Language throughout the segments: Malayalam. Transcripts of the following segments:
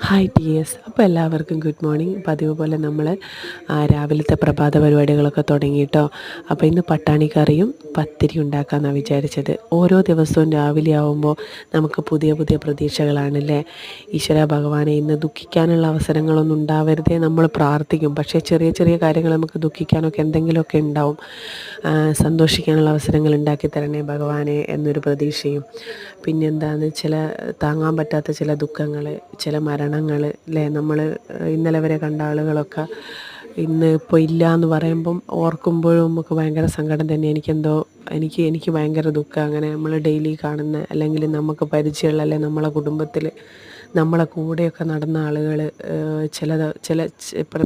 ഹായ് ടിയേഴ്സ്, അപ്പോൾ എല്ലാവർക്കും ഗുഡ് മോർണിംഗ്. പതിവ് പോലെ നമ്മൾ രാവിലത്തെ പ്രഭാത പരിപാടികളൊക്കെ തുടങ്ങിയിട്ടോ. അപ്പോൾ ഇന്ന് പട്ടാണി കറിയും പത്തിരി ഉണ്ടാക്കാമെന്നാണ് വിചാരിച്ചത്. ഓരോ ദിവസവും രാവിലെ ആവുമ്പോൾ നമുക്ക് പുതിയ പുതിയ പ്രതീക്ഷകളാണല്ലേ. ഈശ്വര ഭഗവാനെ, ഇന്ന് ദുഃഖിക്കാനുള്ള അവസരങ്ങളൊന്നും ഉണ്ടാവരുതേ നമ്മൾ പ്രാർത്ഥിക്കും. പക്ഷേ ചെറിയ ചെറിയ കാര്യങ്ങൾ നമുക്ക് ദുഃഖിക്കാനൊക്കെ എന്തെങ്കിലുമൊക്കെ ഉണ്ടാവും. സന്തോഷിക്കാനുള്ള അവസരങ്ങൾ ഉണ്ടാക്കി തരണേ ഭഗവാനെ എന്നൊരു പ്രതീക്ഷയും. പിന്നെന്താണ്, ചില താങ്ങാൻ പറ്റാത്ത ചില ദുഃഖങ്ങൾ, ചില മരണങ്ങൾ അല്ലേ. നമ്മൾ ഇന്നലെ വരെ കണ്ട ആളുകളൊക്കെ ഇന്ന് ഇപ്പോൾ ഇല്ല എന്ന് പറയുമ്പം ഓർക്കുമ്പോഴും നമുക്ക് ഭയങ്കര സങ്കടം തന്നെ. എനിക്ക് ഭയങ്കര ദുഃഖം. അങ്ങനെ നമ്മൾ ഡെയിലി കാണുന്ന, അല്ലെങ്കിൽ നമുക്ക് പരിചയമുള്ള, അല്ലെങ്കിൽ നമ്മളെ കുടുംബത്തിൽ നമ്മളെ കൂടെയൊക്കെ നടന്ന ആളുകൾ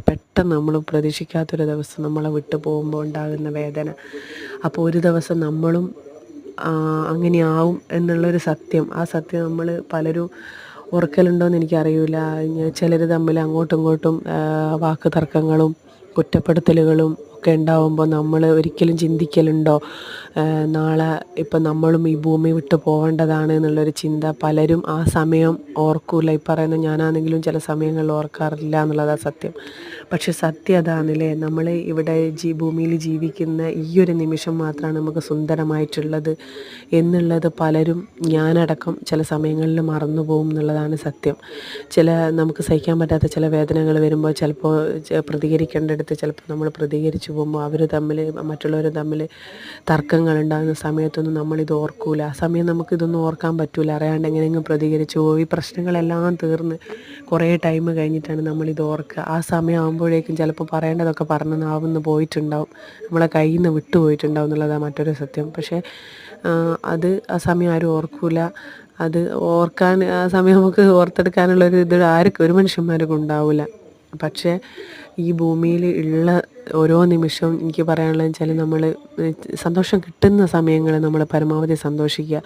പെട്ടെന്ന് നമ്മൾ പ്രതീക്ഷിക്കാത്തൊരു ദിവസം നമ്മളെ വിട്ടു പോകുമ്പോൾ ഉണ്ടാകുന്ന വേദന. അപ്പോൾ ഒരു ദിവസം നമ്മളും അങ്ങനെയാവും എന്നുള്ളൊരു സത്യം, ആ സത്യം നമ്മൾ പലരും ഓർക്കലുണ്ടോയെന്ന് എനിക്കറിയില്ല. ചിലർ തമ്മിൽ അങ്ങോട്ടും ഇങ്ങോട്ടും വാക്ക് തർക്കങ്ങളും കുറ്റപ്പെടുത്തലുകളും ഒക്കെ ഉണ്ടാവുമ്പോൾ നമ്മൾ ഒരിക്കലും ചിന്തിക്കലുണ്ടോ നാളെ ഇപ്പം നമ്മളും ഈ ഭൂമി വിട്ട് പോകേണ്ടതാണ് എന്നുള്ളൊരു ചിന്ത പലരും ആ സമയം ഓർക്കൂല. ഈ പറയുന്ന ഞാനാണെങ്കിലും ചില സമയങ്ങളിൽ ഓർക്കാറില്ല എന്നുള്ളതാണ് സത്യം. പക്ഷെ സത്യം അതാണല്ലേ, നമ്മൾ ഇവിടെ ഭൂമിയിൽ ജീവിക്കുന്ന ഈ ഒരു നിമിഷം മാത്രമാണ് നമുക്ക് സുന്ദരമായിട്ടുള്ളത് എന്നുള്ളത് പലരും, ഞാനടക്കം ചില സമയങ്ങളിൽ മറന്നു പോകും എന്നുള്ളതാണ് സത്യം. നമുക്ക് സഹിക്കാൻ പറ്റാത്ത ചില വേദനകൾ വരുമ്പോൾ ചിലപ്പോൾ പ്രതികരിക്കേണ്ടടുത്ത് ചിലപ്പോൾ നമ്മൾ പ്രതികരിച്ചു പോകുമ്പോൾ മറ്റുള്ളവർ തമ്മിൽ തർക്കങ്ങൾ ഉണ്ടാകുന്ന സമയത്തൊന്നും നമ്മളിത് ഓർക്കൂല. ആ സമയം നമുക്കിതൊന്നും ഓർക്കാൻ പറ്റൂല. അറിയാണ്ട് എങ്ങനെയെങ്കിലും പ്രതികരിച്ചു പോകും. ഈ പ്രശ്നങ്ങളെല്ലാം തീർന്ന് കുറേ ടൈം കഴിഞ്ഞിട്ടാണ് നമ്മളിത് ഓർക്കുക. ആ സമയം ആകുമ്പോഴേക്കും ചിലപ്പോൾ പറയേണ്ടതൊക്കെ പറഞ്ഞ് നാവുന്ന് പോയിട്ടുണ്ടാവും, നമ്മളെ കയ്യിൽ നിന്ന് വിട്ടുപോയിട്ടുണ്ടാവും എന്നുള്ളതാണ് മറ്റൊരു സത്യം. പക്ഷേ അത് ആ സമയം ആരും ഓർക്കൂല. അത് ഓർക്കാൻ ആ സമയം നമുക്ക് ഓർത്തെടുക്കാനുള്ളൊരു ഇത് ഒരു മനുഷ്യന്മാർക്കും ഉണ്ടാവില്ല. പക്ഷേ ഈ ഭൂമിയിൽ ഉള്ള ഓരോ നിമിഷവും എനിക്ക് പറയാനുള്ളതെന്ന് വെച്ചാൽ, നമ്മൾ സന്തോഷം കിട്ടുന്ന സമയങ്ങൾ നമ്മൾ പരമാവധി സന്തോഷിക്കുക.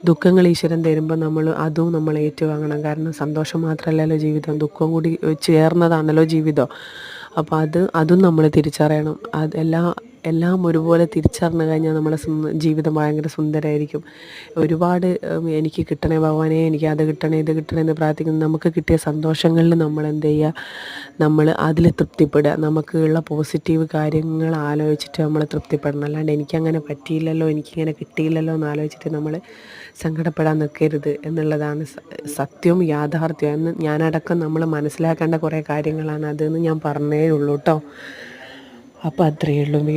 ദുഃഖങ്ങൾ ഈശ്വരൻ തരുമ്പോൾ അതും നമ്മൾ ഏറ്റുവാങ്ങണം. കാരണം സന്തോഷം മാത്രമല്ലല്ലോ ജീവിതം, ദുഃഖം കൂടി ചേർന്നതാണല്ലോ ജീവിതം. അപ്പോൾ അതും നമ്മൾ തിരിച്ചറിയണം. എല്ലാം ഒരുപോലെ തിരിച്ചറിഞ്ഞു കഴിഞ്ഞാൽ നമ്മളെ ജീവിതം ഭയങ്കര സുന്ദരമായിരിക്കും. ഒരുപാട് എനിക്ക് കിട്ടണേ ഭഗവാനെ, എനിക്ക് അത് കിട്ടണേ ഇത് കിട്ടണേ എന്ന് പ്രാർത്ഥിക്കുന്നു. നമുക്ക് കിട്ടിയ സന്തോഷങ്ങളിൽ നമ്മൾ എന്ത് ചെയ്യുക, നമ്മൾ അതിൽ തൃപ്തിപ്പെടുക. നമുക്കുള്ള പോസിറ്റീവ് കാര്യങ്ങൾ ആലോചിച്ചിട്ട് നമ്മൾ തൃപ്തിപ്പെടണം. അല്ലാണ്ട് എനിക്കങ്ങനെ പറ്റിയില്ലല്ലോ, എനിക്കിങ്ങനെ കിട്ടിയില്ലല്ലോ എന്ന് ആലോചിച്ചിട്ട് നമ്മൾ സങ്കടപ്പെടാൻ നിൽക്കരുത് എന്നുള്ളതാണ് സത്യവും യാഥാർത്ഥ്യം എന്ന് ഞാനടക്കം നമ്മൾ മനസ്സിലാക്കേണ്ട കുറേ കാര്യങ്ങളാണ്. അതെന്ന് ഞാൻ പറഞ്ഞേ ഉള്ളൂ കേട്ടോ. അപ്പോൾ അത്രയേ ഉള്ളൂ.